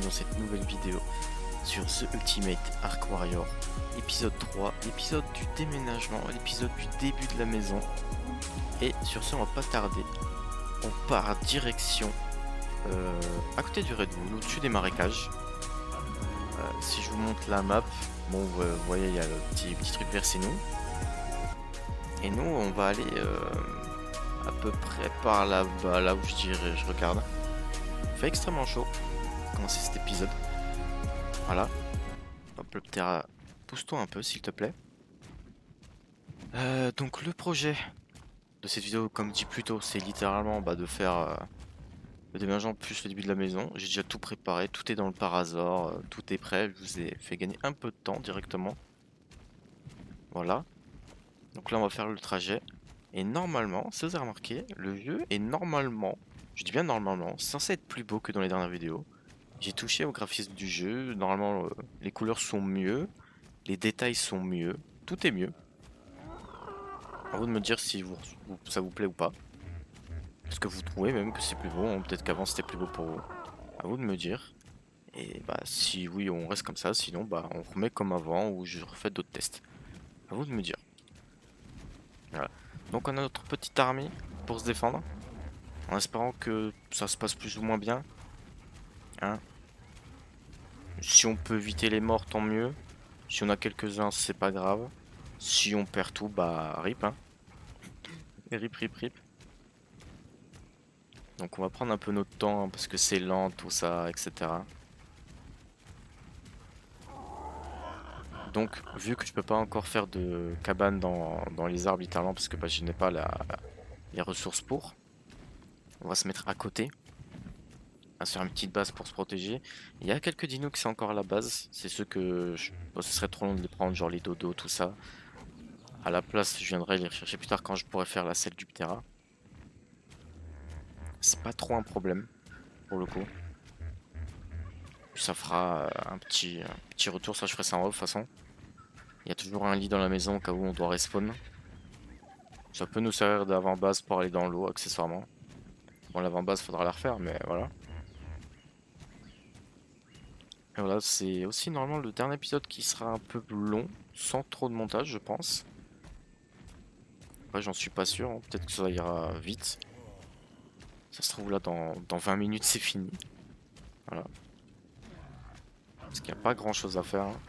dans cette nouvelle vidéo sur The Ultimate Arc Warrior, épisode 3, l'épisode du déménagement, l'épisode du début de la maison. Et sur ce, on va pas tarder, on part direction à côté du Red Bull, au-dessus des marécages. Si je vous montre la map, bon, vous voyez, il y a le petit truc vert, c'est nous. Et nous, on va aller à peu près par là-bas, là où je regarde. Il fait extrêmement chaud pour commencer cet épisode. Voilà. Hop, le Ptera, pousse-toi un peu, s'il te plaît. Donc, le projet de cette vidéo, comme dit plus tôt, c'est littéralement de faire le déménagement plus le début de la maison. J'ai déjà tout préparé, tout est dans le Parasor, tout est prêt. Je vous ai fait gagner un peu de temps directement. Voilà. Donc là, on va faire le trajet. Et normalement, si vous avez remarqué, le jeu est normalement, je dis bien normalement, censé être plus beau que dans les dernières vidéos. J'ai touché au graphisme du jeu. Normalement, les couleurs sont mieux, les détails sont mieux, tout est mieux. À vous de me dire si ça vous plaît ou pas. Est-ce que vous trouvez même que c'est plus beau, hein? Peut-être qu'avant c'était plus beau pour vous. À vous de me dire. Et si oui, on reste comme ça. Sinon, on remet comme avant ou je refais d'autres tests. À vous de me dire. Voilà. Donc on a notre petite armée pour se défendre. En espérant que ça se passe plus ou moins bien. Hein. Si on peut éviter les morts, tant mieux. Si on a quelques-uns, c'est pas grave. Si on perd tout, rip, hein. Rip, rip, rip. Donc on va prendre un peu notre temps, hein, parce que c'est lent, tout ça, etc. Donc, vu que je peux pas encore faire de cabane dans les arbres, littéralement, parce que je n'ai pas les ressources pour, on va se mettre à côté, à se faire une petite base pour se protéger. Il y a quelques dinos qui sont encore à la base, c'est ceux que ce serait trop long de les prendre, genre les dodos, tout ça. À la place, je viendrai les rechercher plus tard quand je pourrai faire la selle du Ptera. C'est pas trop un problème, pour le coup. Puis ça fera un petit retour, ça je ferai ça en off de toute façon. Il y a toujours un lit dans la maison au cas où on doit respawn. Ça peut nous servir d'avant-base pour aller dans l'eau, accessoirement. Bon, l'avant-base, faudra la refaire, mais voilà. Et voilà, c'est aussi normalement le dernier épisode qui sera un peu long, sans trop de montage, je pense. Après, j'en suis pas sûr, hein. Peut-être que ça ira vite. Ça se trouve là, dans 20 minutes, c'est fini. Voilà. Parce qu'il n'y a pas grand-chose à faire, hein.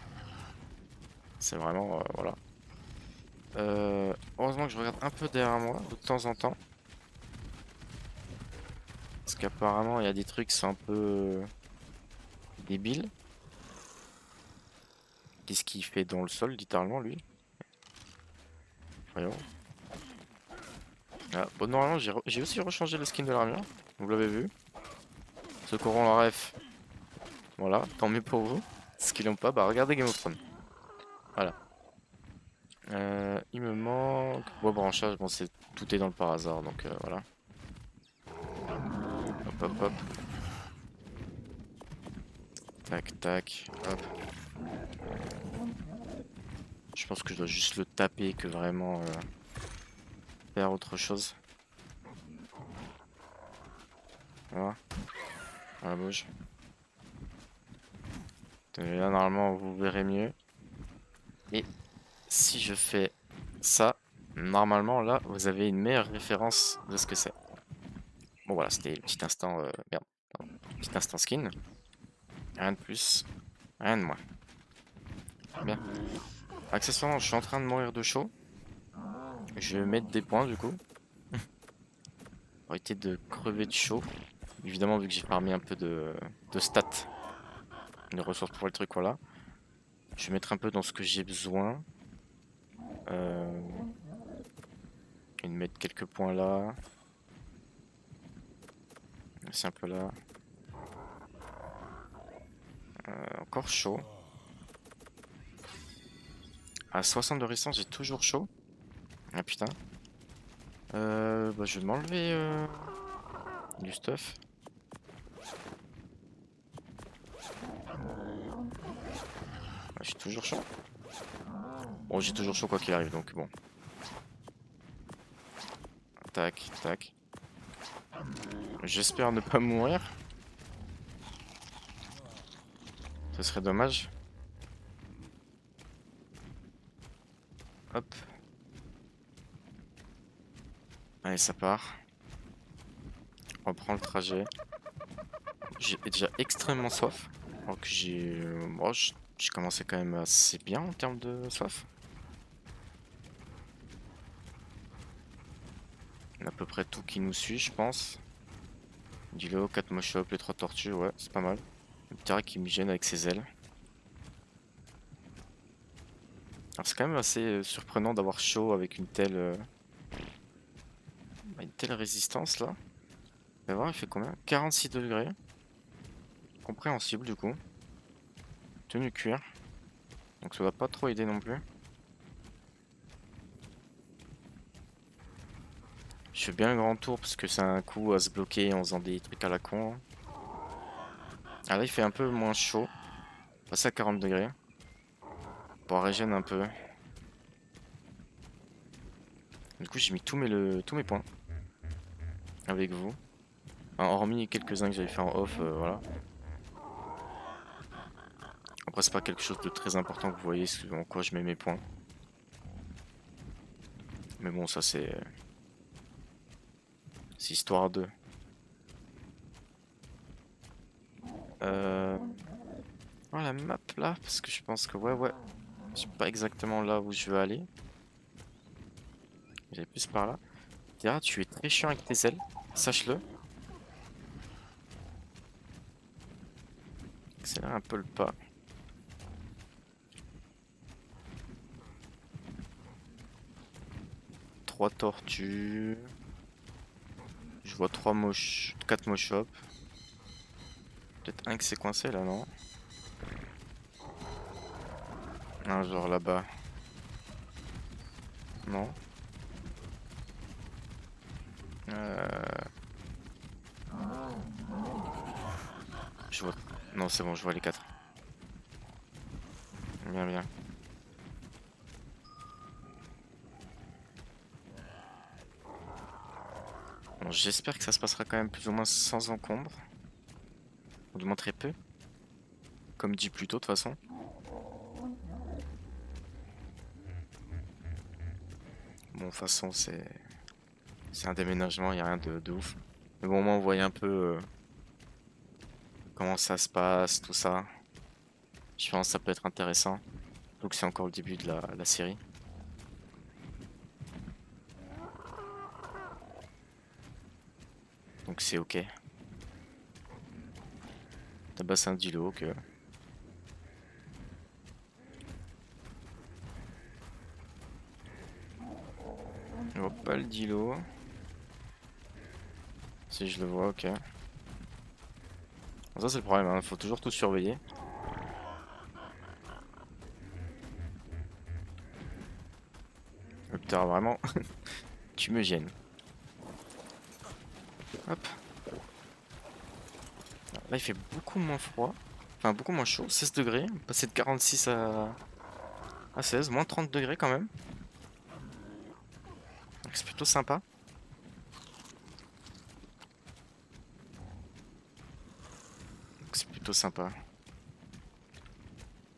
C'est vraiment, voilà. Heureusement que je regarde un peu derrière moi, de temps en temps. Parce qu'apparemment, il y a des trucs qui sont un peu débiles. Qu'est-ce qu'il fait dans le sol, littéralement, lui? Voyons. Ah, bon, normalement, j'ai aussi rechangé le skin de l'armure. Vous l'avez vu. Ceux qui auront la ref, voilà, tant mieux pour vous. Ceux qui l'ont pas, regardez Game of Thrones. Voilà. Il me manque... Bois branchage, bon, tout est dans le par hasard, donc voilà. Hop, hop, hop. Tac, tac, hop. Je pense que je dois juste le taper que vraiment faire autre chose. Voilà. Voilà, bouge. Et là, normalement, vous verrez mieux. Et si je fais ça, normalement, là, vous avez une meilleure référence de ce que c'est. Bon, voilà, c'était le petit instant... merde. Pardon. Petit instant skin. Rien de plus, rien de moins. Bien. Accessoirement, je suis en train de mourir de chaud. Je vais mettre des points, du coup. Pour éviter de crever de chaud. Évidemment, vu que j'ai farmé un peu de stats. De ressources pour le truc, voilà. Je vais mettre un peu dans ce que j'ai besoin. Et de mettre quelques points là. C'est un peu là. Encore chaud. À 60 de résistance, j'ai toujours chaud. Ah putain. Je vais m'enlever du stuff. Ah, j'ai toujours chaud. Bon, j'ai toujours chaud quoi qu'il arrive, donc bon. Tac, tac. J'espère ne pas mourir. Ce serait dommage. Hop. Allez, ça part. On reprend le trajet. J'ai déjà extrêmement soif. Alors que j'ai commencé quand même assez bien en termes de soif. On a à peu près tout qui nous suit, je pense. Dilo, 4 moshop, les 3 tortues, ouais, c'est pas mal. Le Ptera qui me gêne avec ses ailes. Alors c'est quand même assez surprenant d'avoir chaud avec une telle résistance là. On va voir, il fait combien? 46 degrés. Compréhensible du coup. Tenue cuir. Donc ça va pas trop aider non plus. Je fais bien le grand tour parce que c'est un coup à se bloquer en faisant des trucs à la con. Ah là il fait un peu moins chaud. Passer à 40 degrés. Pour régénérer un peu. Du coup j'ai mis tous mes points. Avec vous. Enfin, hormis quelques-uns que j'avais fait en off, voilà. Après c'est pas quelque chose de très important que vous voyez en quoi je mets mes points. Mais bon ça c'est histoire de. Oh, la map là, parce que je pense que ouais, je suis pas exactement là où je veux aller. J'allais plus par là. Théra, tu es très chiant avec tes ailes, sache-le. Accélère un peu le pas. Trois tortues. Je vois 4 mochops. Peut-être un qui s'est coincé là, non? Un genre là-bas. Non. Je vois. Non, c'est bon, je vois les 4. Bien, bien. Bon, j'espère que ça se passera quand même plus ou moins sans encombre. Ou du moins très peu. Comme dit plus tôt, de toute façon. Bon, de toute façon, c'est un déménagement, il n'y a rien de ouf. Mais bon, au moins, on voyait un peu comment ça se passe, tout ça. Je pense que ça peut être intéressant. Donc, c'est encore le début de la série. Donc, c'est ok. Tabasser un dilo, ok. Je vois pas le dilo. Si je le vois, ok. Bon, ça, c'est le problème, hein. Faut toujours tout surveiller. Putain, vraiment, tu me gênes. Hop. Là, il fait beaucoup moins froid. Enfin, beaucoup moins chaud. 16 degrés. Passer de 46 à 16. Moins 30 degrés quand même. Donc, c'est plutôt sympa. Donc, c'est plutôt sympa.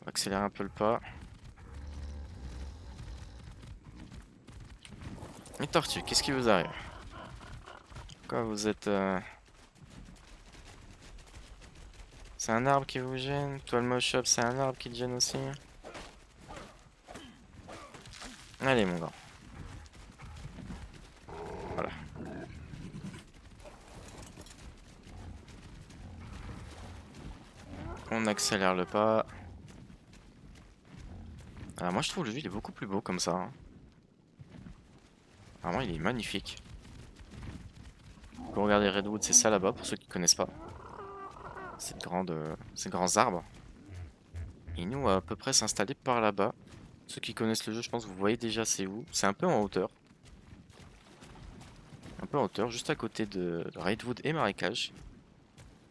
On va accélérer un peu le pas. Les tortues, qu'est-ce qui vous arrive? Pourquoi vous êtes... C'est un arbre qui vous gêne? Toi, le moshop, c'est un arbre qui te gêne aussi? Allez, mon gars. Voilà. On accélère le pas. Alors, moi, je trouve le jeu, il est beaucoup plus beau comme ça, hein. Vraiment, il est magnifique. Vous regardez Redwood, c'est ça là-bas, pour ceux qui connaissent pas. Ces grands arbres. Et nous, on va à peu près s'installer par là-bas. Ceux qui connaissent le jeu, je pense que vous voyez déjà c'est où. C'est un peu en hauteur. Un peu en hauteur, juste à côté de Redwood et Marécage.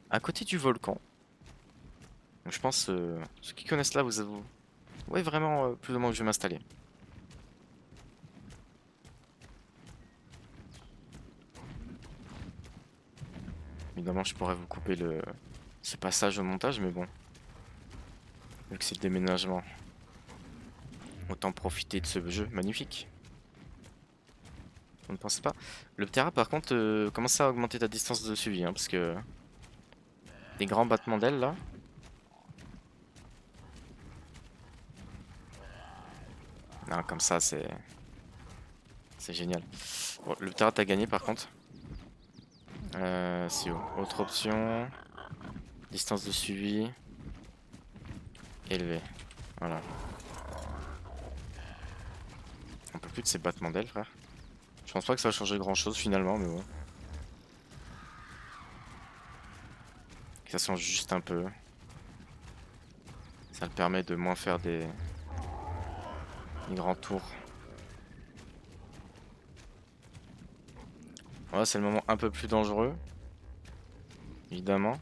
À côté du volcan. Donc je pense, ceux qui connaissent là, vous voyez vraiment plus ou moins où je vais m'installer. Évidemment, je pourrais vous couper ce passage au montage, mais bon. Vu que c'est le déménagement. Autant profiter de ce jeu magnifique. On ne pensait pas. Le Ptera par contre commence à augmenter ta distance de suivi hein, parce que des grands battements d'ailes là. Non, comme ça c'est génial. Bon, le Ptera t'as gagné par contre. C'est où? Autre option. Distance de suivi. Élevé. Voilà. On peut plus de ces battements d'ailes frère. Je pense pas que ça va changer grand chose finalement mais bon. Ça change juste un peu. Ça le permet de moins faire des grands tours. Voilà, c'est le moment un peu plus dangereux. Évidemment.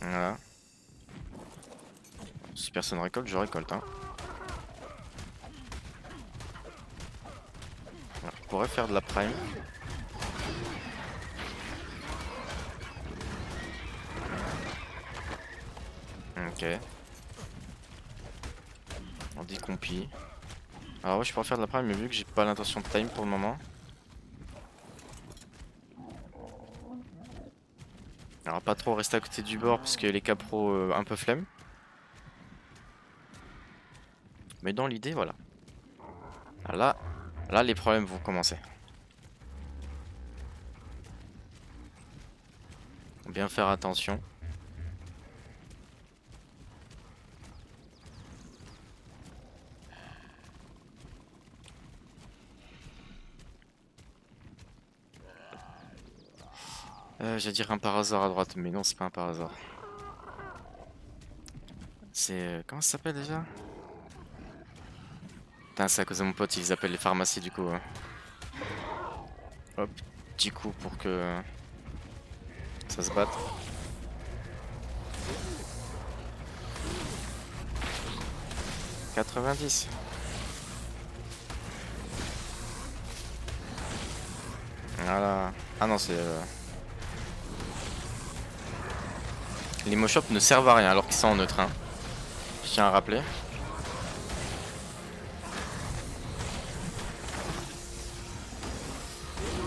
Voilà. Si personne récolte, je récolte. Hein. Voilà, je pourrais faire de la prime. Ok. On dit compi. Alors ouais, je pourrais faire de la prime, mais vu que j'ai pas l'intention de time pour le moment. Alors pas trop rester à côté du bord parce que les capros un peu flemme. Mais dans l'idée, voilà. Alors là, les problèmes vont commencer. Bien faire attention. J'allais dire un par hasard à droite, mais non, c'est pas un par hasard. C'est... comment ça s'appelle déjà? Putain, c'est à cause de mon pote, ils appellent les pharmacies du coup. Hein. Hop, petit coup pour que ça se batte. « 90. Voilà. Ah non, c'est... Les Moshop ne servent à rien alors qu'ils sont en neutre. Hein. Je tiens à rappeler.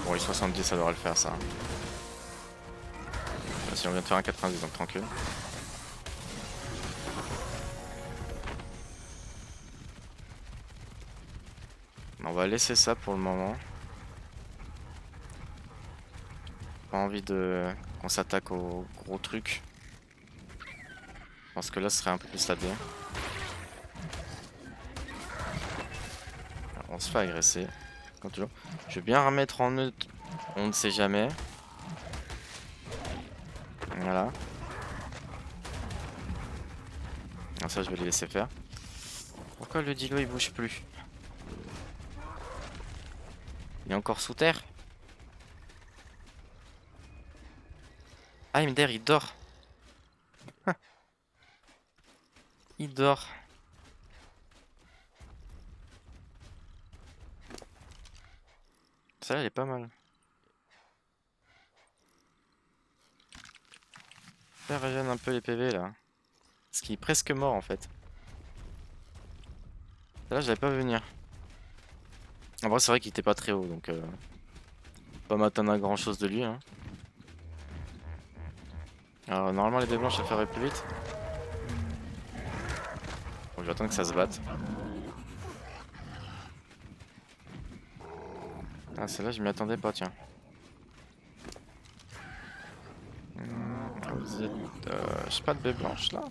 Bon, les 70, ça devrait le faire, ça. Si on vient de faire un 90, donc tranquille. On va laisser ça pour le moment. Pas envie de qu'on s'attaque au gros truc. Je pense que là, ce serait un peu plus la D. On se fait agresser. Comme toujours. Je vais bien remettre en neutre. On ne sait jamais. Voilà. Alors ça, je vais les laisser faire. Pourquoi le Dilo il bouge plus? Il est encore sous terre? Ah, Imder, il dort. Il dort. Ça, elle est pas mal. Ça régène un peu les PV là. Parce qu'il est presque mort en fait. Là, j'avais pas venir. En vrai, c'est vrai qu'il était pas très haut donc. Pas m'attendre à grand chose de lui. Hein. Alors, normalement, les dés blanches, ça ferait plus vite. Bon, je vais attendre que ça se batte. Ah, celle-là, je m'y attendais pas, tiens. Vous êtes. J'ai pas de baie blanche là.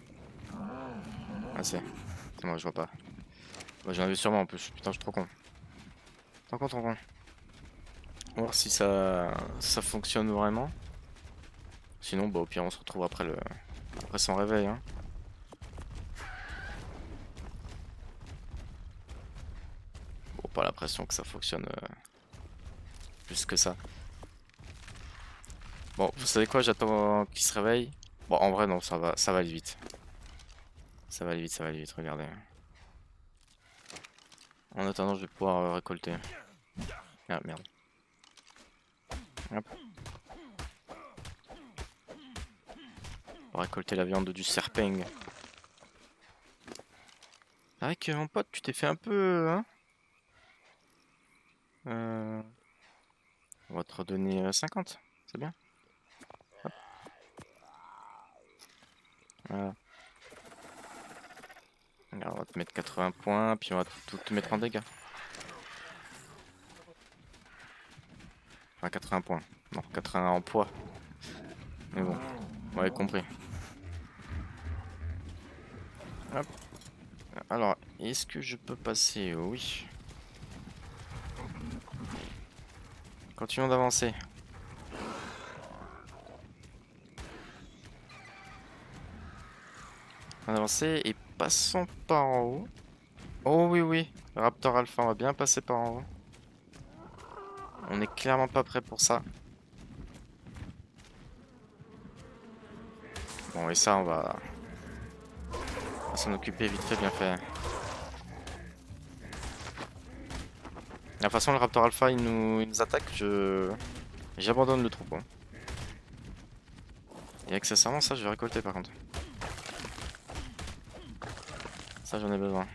Ah, c'est moi, je vois pas. Bah, j'en avais sûrement en plus. Putain, je suis trop con. Trop con, trop con. On va voir si ça fonctionne vraiment. Sinon, bah, au pire, on se retrouve après son réveil. Hein. Bon, pas l'impression que ça fonctionne plus que ça. Bon, vous savez quoi, j'attends qu'il se réveille. Bon, en vrai, non, ça va aller vite. Ça va aller vite, regardez. En attendant, je vais pouvoir récolter. Ah, merde. Hop. pour récolter la viande du serpeng. C'est vrai que mon pote, tu t'es fait un peu, hein? Euh, On va te redonner 50, c'est bien. Hop. Voilà. Regarde, on va te mettre 80 points, puis on va tout te mettre en dégâts. Enfin, 80 points. Non, 80 en poids. Mais bon, vous m'avez compris. Hop. Alors, est-ce que je peux passer? Oui. Continuons d'avancer. On va avancer et passons par en haut. Oh oui, oui. Raptor Alpha, on va bien passer par en haut. On est clairement pas prêt pour ça. Bon, et ça, on va s'en occuper vite fait, bien fait. De toute façon, le Raptor Alpha, il nous attaque. J'abandonne le troupeau. Et accessoirement, ça, je vais récolter par contre. Ça, j'en ai besoin.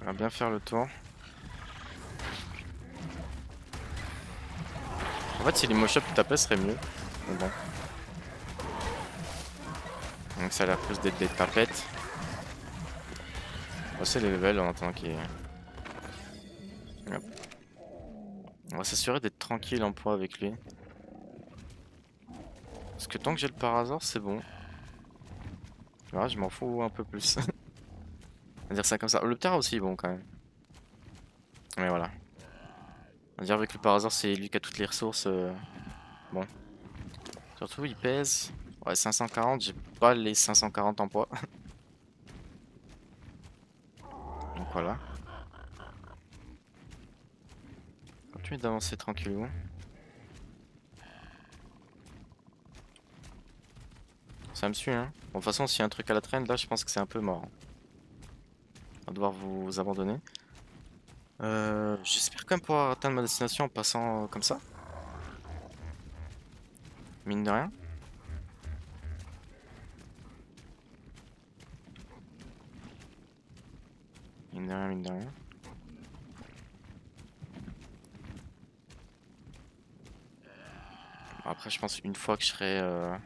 On va bien faire le tour. En fait, si les mosh-ups tapaient, ce serait mieux. Mais bon. Donc, ça a l'air plus d'être des tapettes. On va passer les levels en attendant qu'il. Hop. On va s'assurer d'être tranquille en poids avec lui. Parce que tant que j'ai le Parasaur, c'est bon. Là, je m'en fous un peu plus. On va dire ça comme ça. Le Ptera aussi, bon quand même. Mais voilà. On va dire avec le Parasaur, c'est lui qui a toutes les ressources. Bon. Surtout, il pèse. Ouais, 540. J'ai pas les 540 en poids. Donc voilà. Continue d'avancer tranquillement. Ça me suit, hein. Bon, de toute façon, s'il y a un truc à la traîne, là, je pense que c'est un peu mort. On va devoir vous abandonner. J'espère quand même pouvoir atteindre ma destination en passant comme ça. Mine de rien. Mine de rien, mine de rien. Après, je pense une fois que je serai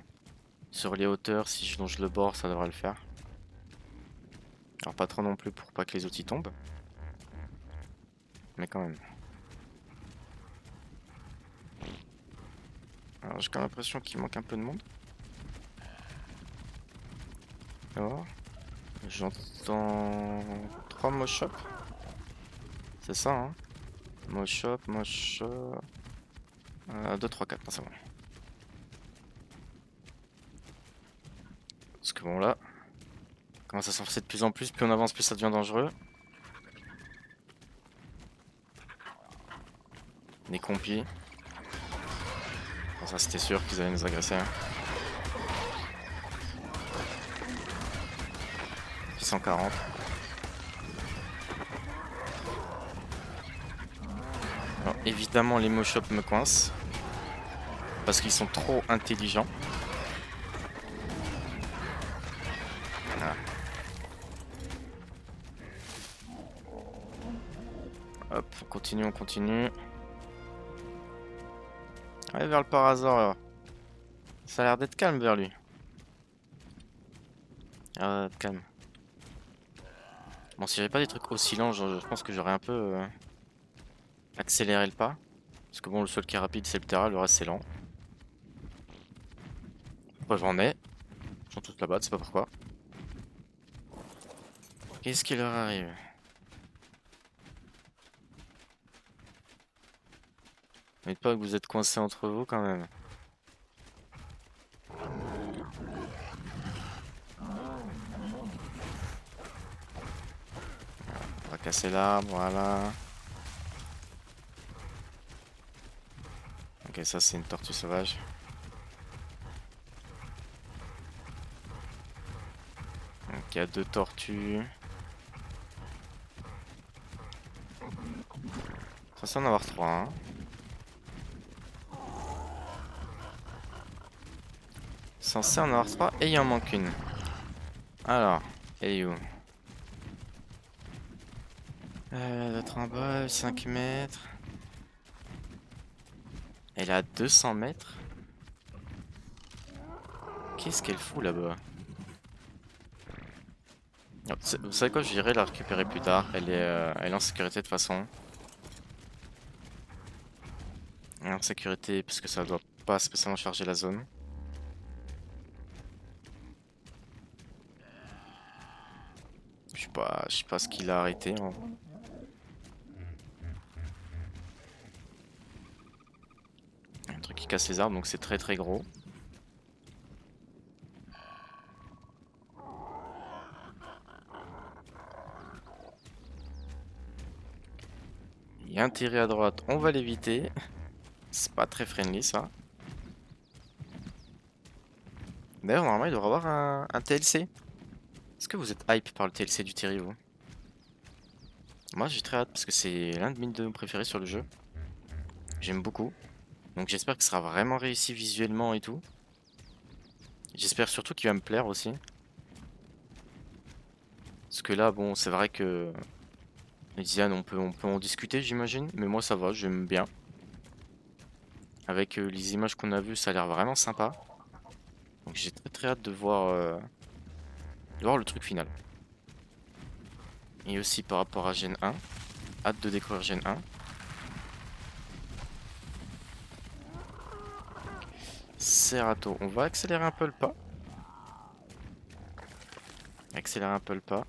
sur les hauteurs, si je longe le bord, ça devrait le faire. Alors pas trop non plus pour pas que les outils tombent. Mais quand même. Alors j'ai quand même l'impression qu'il manque un peu de monde. Alors, j'entends 3 mosh-up. C'est ça, hein. Mosh-up. 2, 3, 4, non, c'est bon. Parce que bon là, commence à s'enfoncer de plus en plus, plus on avance, plus ça devient dangereux. Les compis. Bon, ça c'était sûr qu'ils allaient nous agresser. Hein. 640. Alors évidemment les mosh-up me coincent. Parce qu'ils sont trop intelligents. Voilà. Hop, on continue, on continue. Allez vers le Parasaur. Ça a l'air d'être calme vers lui. Ah, calme. Bon, si j'avais pas des trucs aussi lents, je pense que j'aurais un peu accéléré le pas. Parce que bon, le seul qui est rapide, c'est le Ptera, le reste c'est lent. Bah, j'en ai. Ils sont tous là-bas, c'est pas pourquoi. Qu'est-ce qui leur arrive? N'êtes pas que vous êtes coincés entre vous quand même. On va casser l'arbre, voilà. Ok, ça c'est une tortue sauvage. Donc il y a 2 tortues. Censé en avoir 3. Hein. Censé en avoir 3 et il en manque une. Alors, elle est où? L'autre en bas, 5 mètres. Elle est à 200 mètres. Qu'est-ce qu'elle fout là-bas? Vous savez quoi, j'irai la récupérer plus tard. Elle est en sécurité de toute façon. Elle est en sécurité parce que ça doit pas spécialement charger la zone. Je sais pas ce qu'il a arrêté, hein. Un truc qui casse les arbres, donc c'est très très gros. Il y a un tiré à droite, on va l'éviter. C'est pas très friendly ça. D'ailleurs, normalement, il devrait avoir un TLC. Est-ce que vous êtes hype par le TLC du Terry, vous? Moi, j'ai très hâte parce que c'est l'un de mes deux préférés sur le jeu. J'aime beaucoup. Donc j'espère que ce sera vraiment réussi visuellement et tout. J'espère surtout qu'il va me plaire aussi. Parce que là, bon, c'est vrai que les designs, on peut en discuter, j'imagine. Mais moi, ça va, j'aime bien. Avec les images qu'on a vues, ça a l'air vraiment sympa. Donc j'ai très très hâte de voir le truc final. Et aussi par rapport à Gen 1. Hâte de découvrir Gen 1. Cerato, on va accélérer un peu le pas. Accélérer un peu le pas.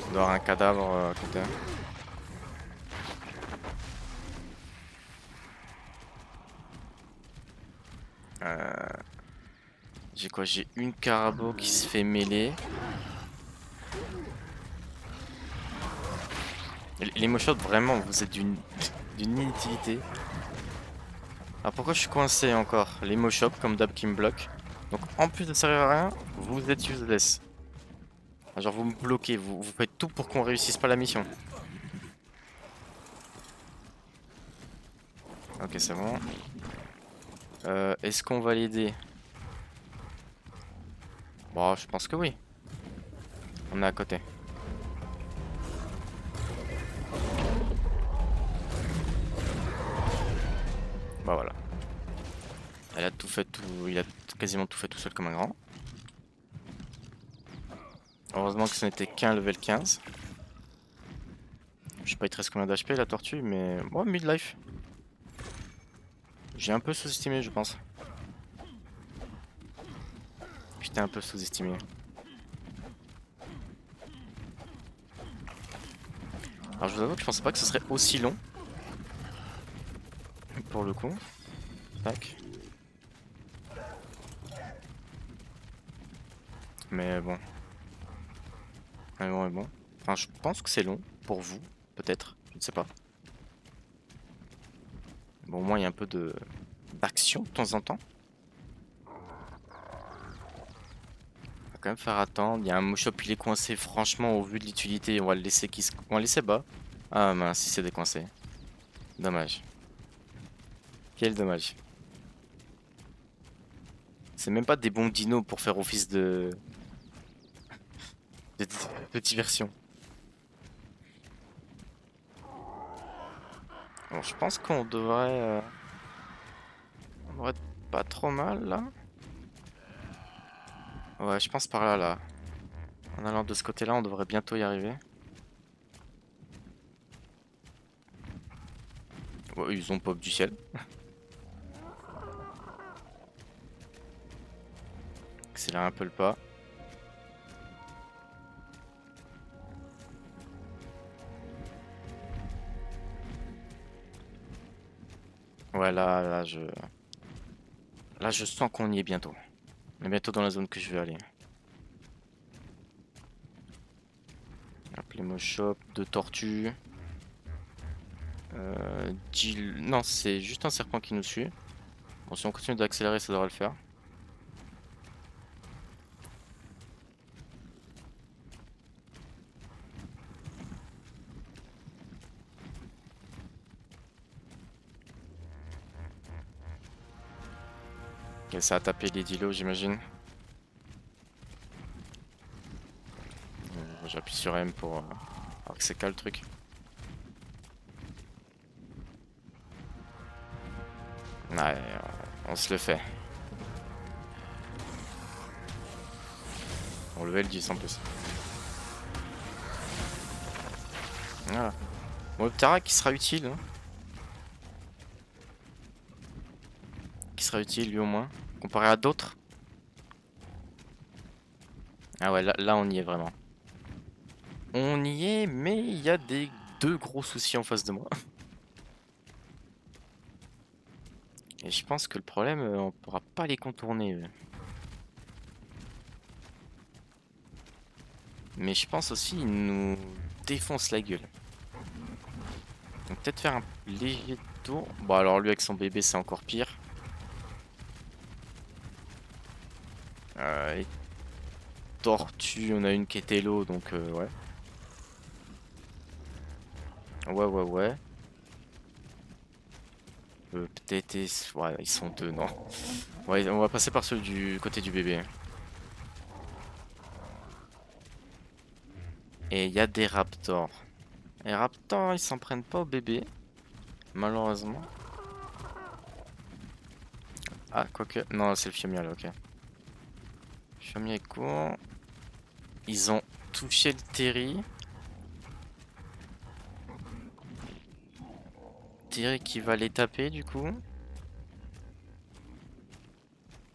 On doit avoir un cadavre à côté. J'ai quoi? J'ai une carabo qui se fait mêler. Les motion vraiment, vous êtes d'une inutilité. Alors pourquoi je suis coincé encore? Les motion comme d'hab qui me bloquent. Donc en plus de servir à rien, vous êtes useless. Genre vous me bloquez, vous faites tout pour qu'on réussisse pas la mission. Ok, c'est bon. Est-ce qu'on va l'aider? Bon, je pense que oui. On est à côté. Bah voilà. Elle a tout fait il a quasiment tout fait tout seul comme un grand. Heureusement que ce n'était qu'un level 15. Je sais pas, il te reste combien d'HP la tortue, mais... Bon, midlife. J'ai un peu sous-estimé, je pense. J'étais un peu sous-estimé. Alors je vous avoue que je pensais pas que ce serait aussi long. Pour le coup. Tac. Mais bon. Mais bon, mais bon. Enfin, je pense que c'est long. Pour vous, peut-être. Je ne sais pas. Bon, au moins, il y a un peu de d'action de temps en temps. On va quand même faire attendre. Il y a un Moshop, il est coincé. Franchement, au vu de l'utilité, on va le laisser on va le laisser bas. Ah mince, il s'est décoincé. Dommage. Quel dommage. C'est même pas des bons dinos pour faire office de, de diversion. Bon, je pense on devrait être pas trop mal là. Ouais, je pense par là, là. En allant de ce côté-là, on devrait bientôt y arriver. Ouais, ils ont pop du ciel. Accélère un peu le pas. Ouais, là, je sens qu'on y est bientôt. On est bientôt dans la zone que je veux aller. Appelez-moi shop, deux tortues. Non, c'est juste un serpent qui nous suit. Bon, si on continue d'accélérer, ça devrait le faire. Et ça a tapé les dilos, j'imagine. J'appuie sur M pour voir que c'est qu'à le truc. Ouais, on se le fait. On levait le 10 en plus. Voilà. Bon, le Ptera qui sera utile. Hein. Qui sera utile lui au moins. Comparé à d'autres. Ah ouais, là on y est vraiment. On y est, mais il y a deux gros soucis en face de moi. Et je pense que le problème, on pourra pas les contourner. Mais je pense aussi ils nous défoncent la gueule. Donc peut-être faire un léger tour. Bon alors lui avec son bébé c'est encore pire. Et tortue, on a une qui est Hello donc ouais. Ouais. Peut-être... Ouais ils sont deux non. Ouais on va passer par ceux du côté du bébé. Et il y a des raptors. Les raptors ils s'en prennent pas au bébé. Malheureusement. Ah quoique... Non c'est le Fiomial ok. Fiomial est court. Ils ont touché le Terry. Terry qui va les taper du coup.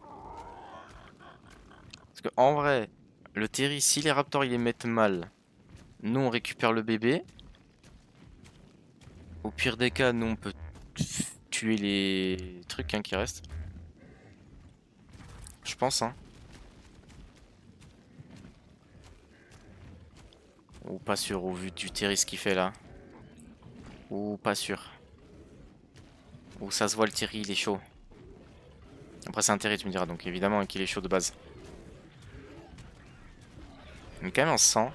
Parce que en vrai, le Terry, si les Raptors ils les mettent mal, nous on récupère le bébé. Au pire des cas, nous on peut tuer les trucs hein, qui restent. Je pense hein. Ou pas sûr au vu du Terry ce qu'il fait là. Ou pas sûr. Ou ça se voit le Terry il est chaud. Après c'est un Terry tu me diras donc évidemment qu'il est chaud de base. Mais quand même on sent.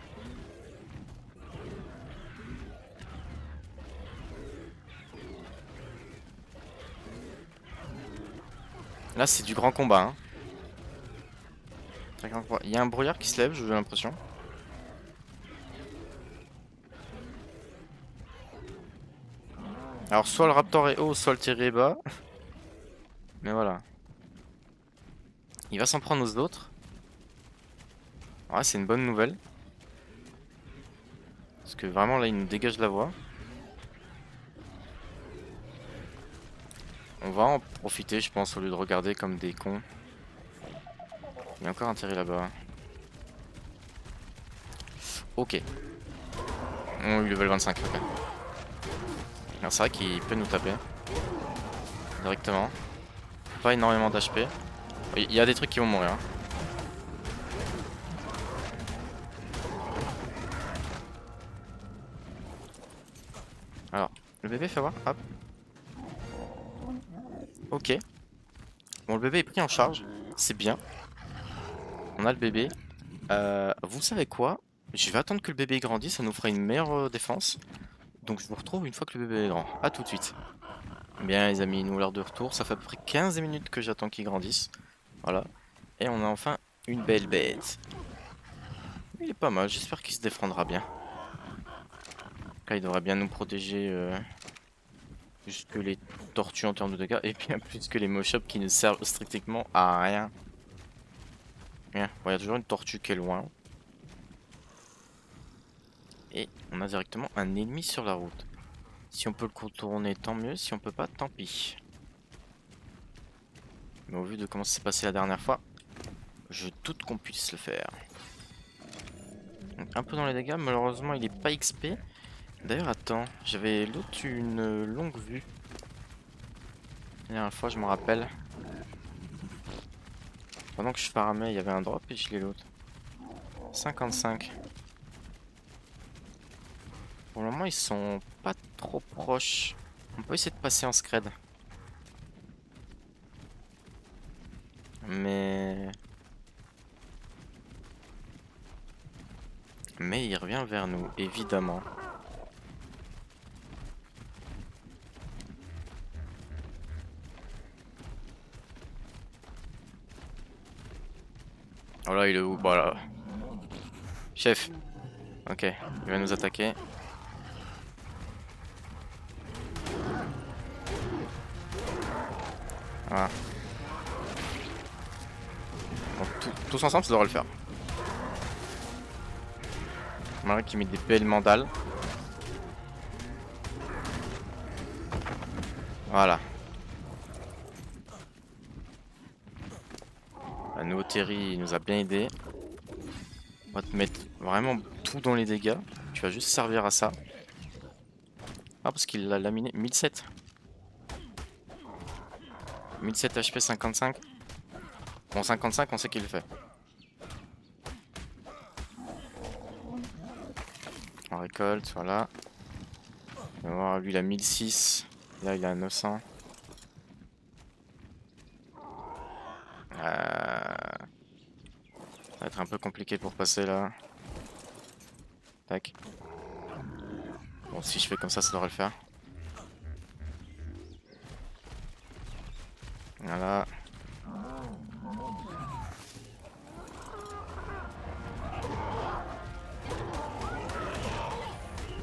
Là c'est du grand combat hein. Il y a un brouillard qui se lève, j'ai l'impression. Alors soit le Raptor est haut, soit le Terry est bas. Mais voilà. Il va s'en prendre aux autres. Ouais, c'est une bonne nouvelle. Parce que vraiment là il nous dégage la voie. On va en profiter je pense au lieu de regarder comme des cons. Il y a encore un Terry là-bas. Ok. Oh, il level 25, ok. Alors c'est vrai qu'il peut nous taper. Directement. Pas énormément d'HP. Il y a des trucs qui vont mourir. Hein. Alors, le bébé fais voir. Hop. Ok. Bon le bébé est pris en charge. C'est bien. On a le bébé. Vous savez quoi? Je vais attendre que le bébé grandisse, ça nous fera une meilleure défense. Donc je vous retrouve une fois que le bébé est grand. A tout de suite. Bien les amis, nous l'heure de retour. Ça fait à peu près 15 minutes que j'attends qu'il grandisse. Voilà. Et on a enfin une belle bête. Il est pas mal, j'espère qu'il se défendra bien. Là il devrait bien nous protéger plus que les tortues en termes de dégâts. Et bien plus que les moshop qui ne servent strictement à rien. Bien, bon, il y a toujours une tortue qui est loin. Et on a directement un ennemi sur la route. Si on peut le contourner, tant mieux. Si on peut pas, tant pis. Mais au vu de comment ça s'est passé la dernière fois, je doute qu'on puisse le faire. Donc, un peu dans les dégâts, malheureusement il est pas XP. D'ailleurs attends, j'avais l'autre une longue vue. La dernière fois je me rappelle. Pendant que je farmais il y avait un drop et je l'ai l'autre. 55. Pour le moment ils sont pas trop proches. On peut essayer de passer en scred. Mais il revient vers nous, évidemment. Oh là, il est où? Voilà. Chef. Ok, il va nous attaquer. Voilà. Bon, tous ensemble, ça devrait le faire. Voilà, qui met des belles mandales. Voilà. La nouveau Terry il nous a bien aidé. On va te mettre vraiment tout dans les dégâts. Tu vas juste servir à ça. Ah, parce qu'il l'a laminé. 1007. 1007 HP, 55. Bon, 55, on sait qu'il le fait. On récolte, voilà. On va voir, lui il a 1006. Là il a 900. Ça va être un peu compliqué pour passer là. Tac. Bon, si je fais comme ça devrait le faire. Voilà.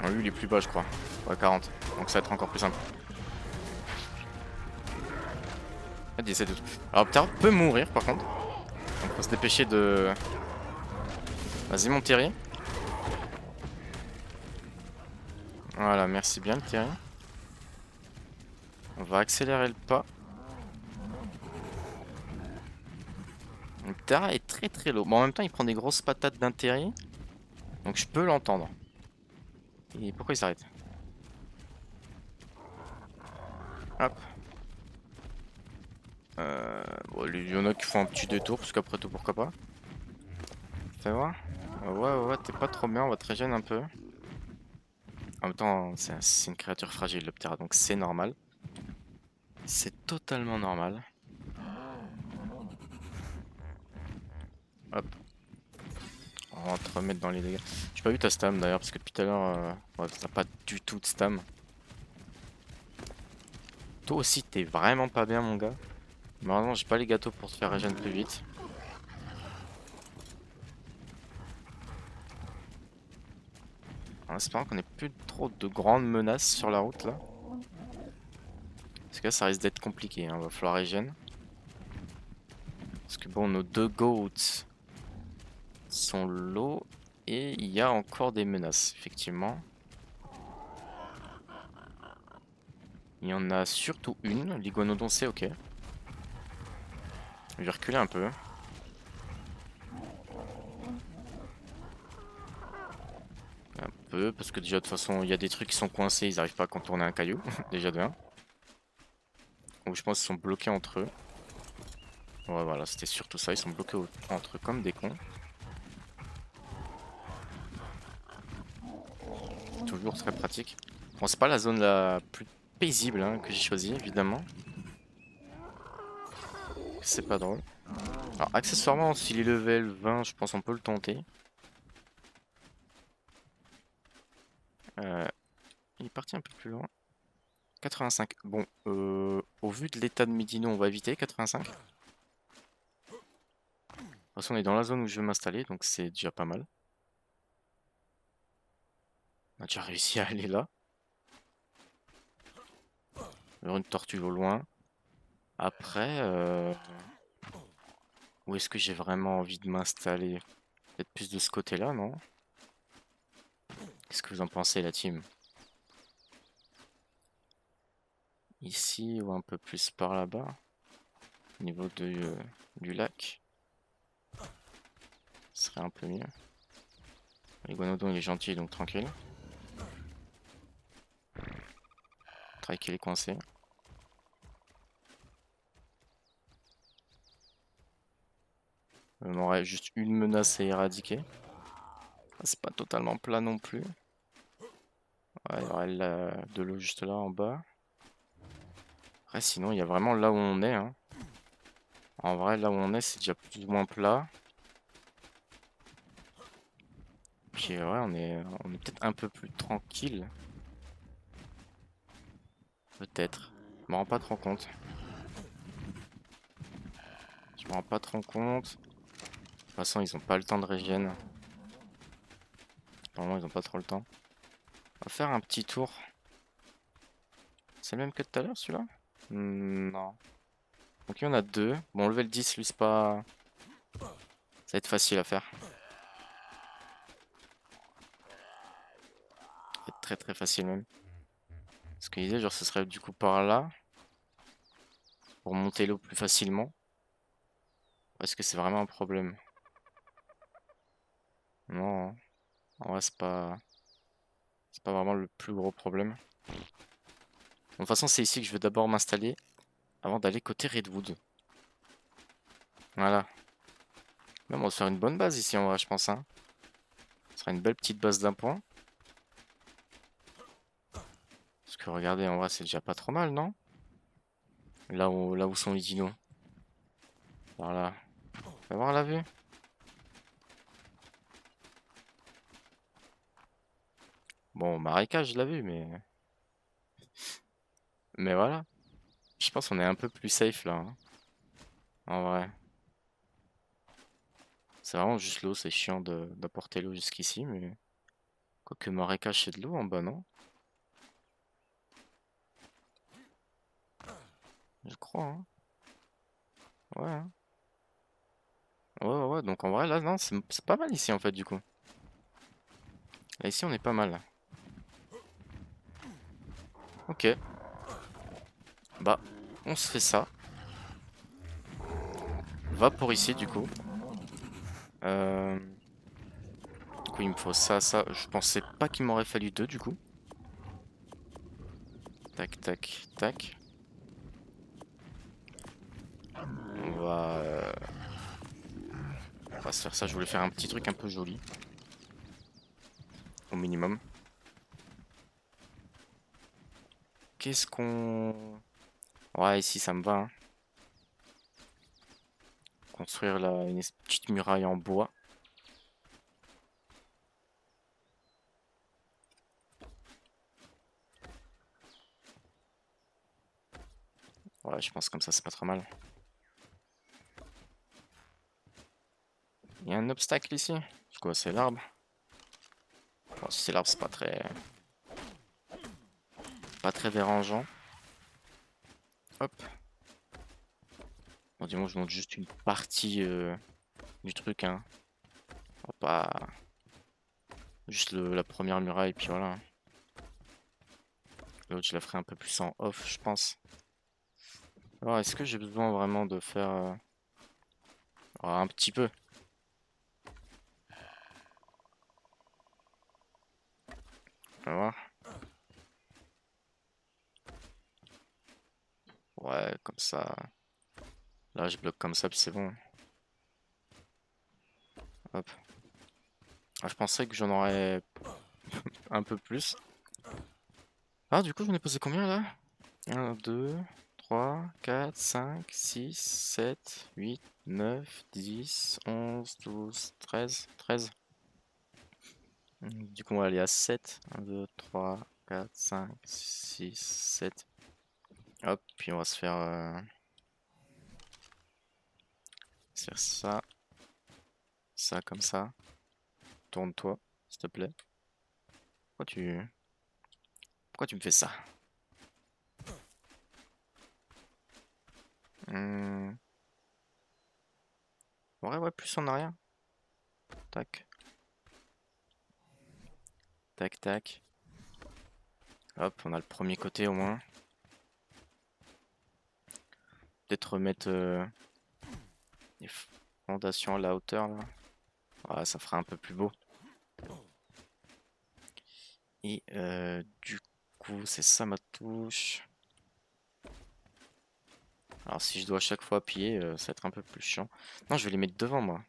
Ah, lui il est plus bas je crois. Ouais, 40. Donc ça va être encore plus simple. Alors Ptera peut mourir par contre. Donc faut se dépêcher de... Vas-y mon Terry. Voilà, merci bien le Terry. On va accélérer le pas. Le Ptera est très très low. Bon en même temps il prend des grosses patates d'un Terry. Donc je peux l'entendre. Et pourquoi il s'arrête? Hop. Bon, il y en a qui font un petit détour, parce qu'après tout, pourquoi pas. Fais voir. Ouais, t'es pas trop bien, on va te régénérer un peu. En même temps, c'est une créature fragile, le Ptera, donc c'est normal. C'est totalement normal. Hop. On va te remettre dans les dégâts. J'ai pas vu ta stam d'ailleurs, parce que depuis tout à l'heure, ouais, t'as pas du tout de stam. Toi aussi, t'es vraiment pas bien, mon gars. Malheureusement, j'ai pas les gâteaux pour te faire régénérer plus vite. En espérant qu'on ait plus trop de grandes menaces sur la route là. Parce que là, ça risque d'être compliqué, hein. Va falloir régène. Parce que bon, nos deux goats sont low et il y a encore des menaces, effectivement. Il y en a surtout une, l'iguanodon c'est ok. Je vais reculer un peu. Un peu, parce que déjà de toute façon il y a des trucs qui sont coincés, ils n'arrivent pas à contourner un caillou, déjà de 1. Donc je pense qu'ils sont bloqués entre eux. Ouais voilà, c'était surtout ça, ils sont bloqués entre eux comme des cons. Toujours très pratique. Bon, c'est pas la zone la plus paisible hein, que j'ai choisie, évidemment. C'est pas drôle. Alors, accessoirement, s'il est level 20, je pense qu'on peut le tenter. Il est parti un peu plus loin. 85. Bon, au vu de l'état de Medino, on va éviter 85. De toute façon, on est dans la zone où je veux m'installer, donc c'est déjà pas mal. On a déjà réussi à aller là. Alors, une tortue au loin. Après, où est-ce que j'ai vraiment envie de m'installer? Peut-être plus de ce côté-là, non? Qu'est-ce que vous en pensez, la team? Ici ou un peu plus par là-bas? Au niveau du lac? Ce serait un peu mieux. L'iguanodon, il est gentil, donc tranquille. Trike, il est coincé. Il m'aurait juste une menace à éradiquer. C'est pas totalement plat non plus. Ouais, il y aurait de l'eau juste là en bas. Après, sinon, il y a vraiment là où on est. Hein. En vrai, là où on est, c'est déjà plus ou moins plat. Puis ouais, on est peut-être un peu plus tranquille. Peut-être. Je me rends pas trop compte. Je me rends pas trop compte. toute façon, ils ont pas le temps de régène. Normalement, ils ont pas trop le temps. On va faire un petit tour. C'est le même que tout à l'heure, celui-là? Non. Donc, il y en a deux. Bon, level 10, lui, c'est pas... Ça va être facile à faire. Ça va être très très facile même. Ce que l'idée, genre, ce serait du coup par là. Pour monter l'eau plus facilement. Est-ce que c'est vraiment un problème? Non, hein. En vrai, c'est pas vraiment le plus gros problème. Bon, de toute façon, c'est ici que je vais d'abord m'installer avant d'aller côté Redwood. Voilà. Même on va se faire une bonne base ici en vrai, je pense, hein. Ce sera une belle petite base d'un point. Parce que regardez, en vrai, c'est déjà pas trop mal, non? Là où sont les dinos. Voilà. Fais voir la vue. Bon, marécage, je l'ai vu, mais... Mais voilà. Je pense qu'on est un peu plus safe, là, hein. En vrai. C'est vraiment juste l'eau, c'est chiant d'apporter l'eau jusqu'ici, mais... Quoique marécage, c'est de l'eau en bas, non? Je crois, hein. Ouais, hein. Ouais, donc en vrai, là, non, c'est pas mal ici, en fait, du coup. Là, ici, on est pas mal. Ok. Bah, on se fait ça. Va pour ici, du coup. Du coup, il me faut ça, ça. Je pensais pas qu'il m'aurait fallu deux, du coup. Tac, tac, tac. On va, euh, on va se faire ça. Je voulais faire un petit truc un peu joli. Au minimum. Qu'est-ce qu'on... Ouais, ici, ça me va, hein. Construire là, une petite muraille en bois. Ouais, je pense comme ça, c'est pas trop mal. Il y a un obstacle ici. C'est quoi, c'est l'arbre? Bon, si c'est l'arbre, c'est pas très dérangeant. Hop. Bon, dis-moi, je montre juste une partie du truc, hein. On va pas... Juste la première muraille, puis voilà. L'autre, je la ferai un peu plus en off, je pense. Alors, est-ce que j'ai besoin vraiment de faire... un petit peu. On va voir. Ouais, comme ça. Là, je bloque comme ça, puis c'est bon. Hop. Ah, je pensais que j'en aurais un peu plus. Ah, du coup, j'en ai posé combien là? 1, 2, 3, 4, 5, 6, 7, 8, 9, 10, 11, 12, 13. 13. Du coup, on va aller à 7. 1, 2, 3, 4, 5, 6, 7. Hop, puis on va se faire ça. Ça comme ça. Tourne-toi, s'il te plaît. Pourquoi tu... Pourquoi tu me fais ça? Hmm. Ouais, plus en arrière. Tac, tac, tac. Hop, on a le premier côté au moins. Peut-être remettre les fondations à la hauteur là. Ouais, ça fera un peu plus beau. Et du coup, c'est ça ma touche. Alors si je dois à chaque fois appuyer, ça va être un peu plus chiant. Non, je vais les mettre devant moi.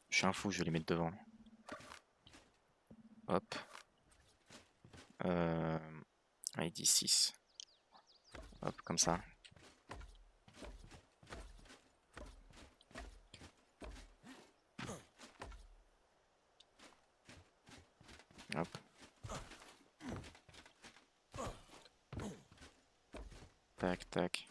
Je suis un fou, je vais les mettre devant. Hop. Allez, 10, 6. Hop, comme ça. Hop. Tac, tac.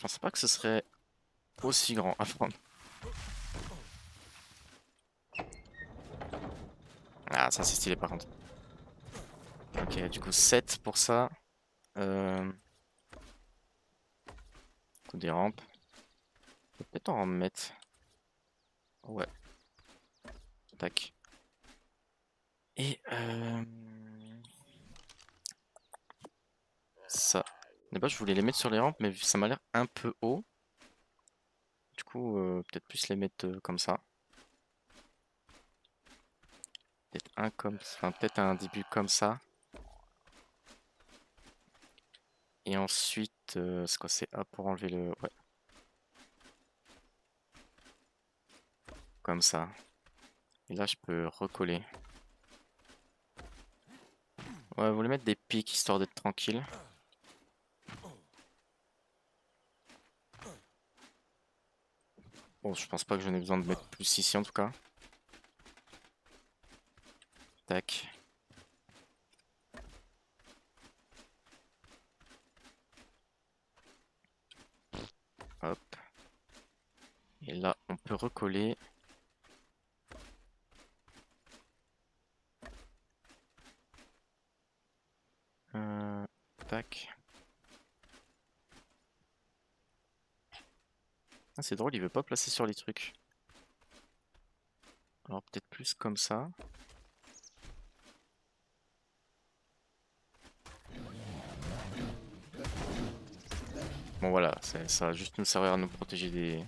pensais pas que ce serait aussi grand à prendre. Ah, ça c'est stylé par contre. Ok, du coup 7 pour ça. Des rampes. Peut-être en remettre. Ouais. Tac. Et ça. D'abord je voulais les mettre sur les rampes, mais ça m'a l'air un peu haut. Du coup, peut-être plus les mettre comme ça. Peut-être peut-être un début comme ça. Et ensuite, c'est quoi? C'est A pour enlever le... Ouais. Comme ça. Et là, je peux recoller. Ouais, vous voulez mettre des pics histoire d'être tranquille. Bon, je pense pas que j'en ai besoin de mettre plus ici en tout cas. Tac. Hop. Et là, on peut recoller. Tac. Ah, c'est drôle, il veut pas placer sur les trucs. Alors peut-être plus comme ça. Bon voilà, ça va juste nous servir à nous protéger des...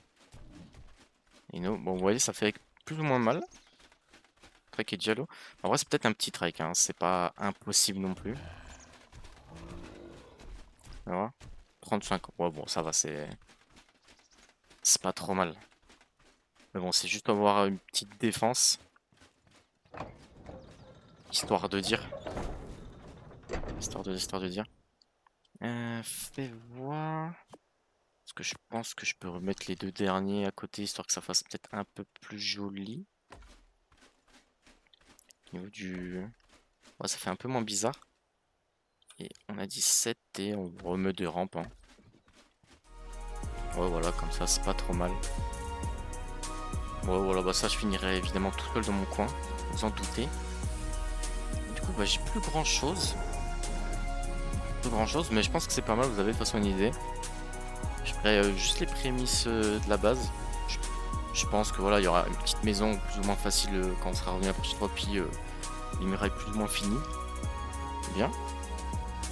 Bon, vous voyez, ça fait plus ou moins mal. Trek et Diallo. En vrai, c'est peut-être un petit trek, hein. C'est pas impossible non plus. Voilà. 35. Ouais, bon, ça va, c'est pas trop mal. Mais bon, c'est juste avoir une petite défense. Histoire de dire. Histoire de dire. Fais voir. Parce que je pense que je peux remettre les deux derniers à côté, histoire que ça fasse peut-être un peu plus joli. Au niveau du... Ouais, ça fait un peu moins bizarre. Et on a dit 7 et on remet des rampes. Hein. Ouais, voilà, comme ça, c'est pas trop mal. Ouais, voilà, bah ça, je finirai évidemment tout seul dans mon coin. Vous en doutez. Du coup, bah, j'ai plus grand chose. Plus grand chose, mais je pense que c'est pas mal. Vous avez de toute façon une idée. Je ferai juste les prémices de la base. Je pense que voilà, il y aura une petite maison plus ou moins facile quand on sera revenu la prochaine fois. Puis les murailles plus ou moins finies. Bien.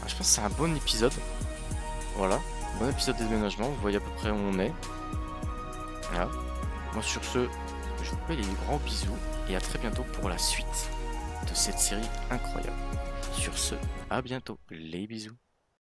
Ah, je pense que c'est un bon épisode. Voilà. Bon épisode de déménagement. Vous voyez à peu près où on est. Voilà. Moi, sur ce, je vous fais des grands bisous. Et à très bientôt pour la suite de cette série incroyable. Sur ce, à bientôt. Les bisous.